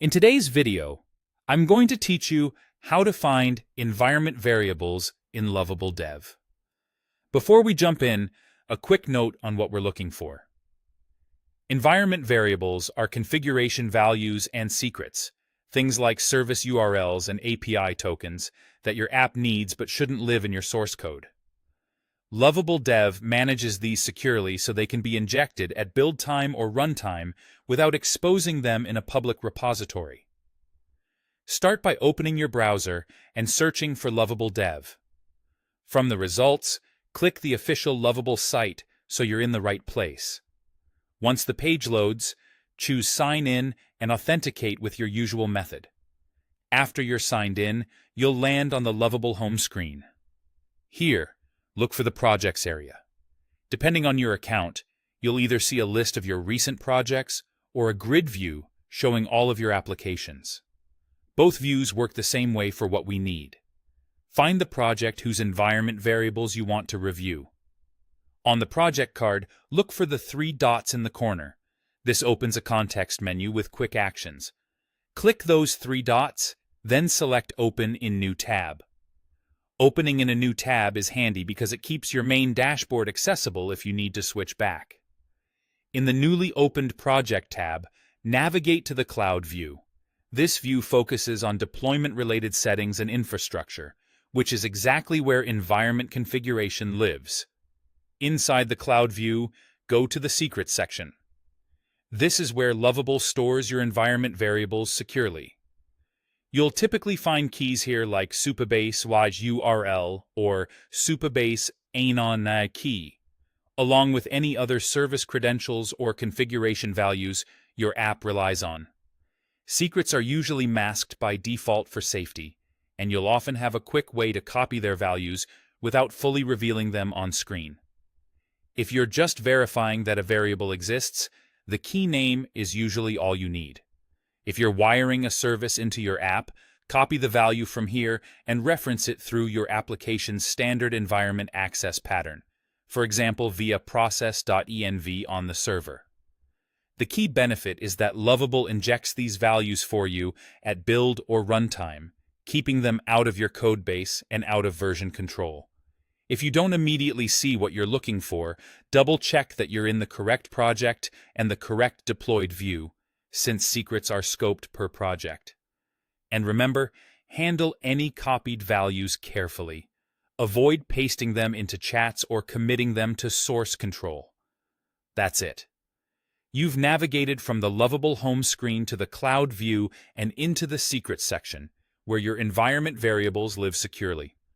In today's video, I'm going to teach you how to find environment variables in Lovable Dev. Before we jump in, a quick note on what we're looking for. Environment variables are configuration values and secrets, things like service URLs and API tokens that your app needs but shouldn't live in your source code. Lovable Dev manages these securely so they can be injected at build time or runtime without exposing them in a public repository. Start by opening your browser and searching for Lovable Dev. From the results, click the official Lovable site so you're in the right place. Once the page loads, choose Sign In and authenticate with your usual method. After you're signed in, you'll land on the Lovable home screen. Here, look for the Projects area. Depending on your account, you'll either see a list of your recent projects or a grid view showing all of your applications. Both views work the same way for what we need. Find the project whose environment variables you want to review. On the project card, look for the 3 dots in the corner. This opens a context menu with quick actions. Click those 3 dots, then select Open in New Tab. Opening in a new tab is handy because it keeps your main dashboard accessible if you need to switch back. In the newly opened Project tab, navigate to the Cloud view. This view focuses on deployment-related settings and infrastructure, which is exactly where environment configuration lives. Inside the Cloud view, go to the Secrets section. This is where Lovable stores your environment variables securely. You'll typically find keys here like Supabase Waj URL or Supabase Anon key, along with any other service credentials or configuration values your app relies on. Secrets are usually masked by default for safety, and you'll often have a quick way to copy their values without fully revealing them on screen. If you're just verifying that a variable exists, the key name is usually all you need. If you're wiring a service into your app, copy the value from here and reference it through your application's standard environment access pattern, for example via process.env on the server. The key benefit is that Lovable injects these values for you at build or runtime, keeping them out of your codebase and out of version control. If you don't immediately see what you're looking for, double-check that you're in the correct project and the correct deployed view, since secrets are scoped per project. And remember, handle any copied values carefully. Avoid pasting them into chats or committing them to source control. That's it. You've navigated from the Lovable home screen to the Cloud view and into the Secrets section, where your environment variables live securely.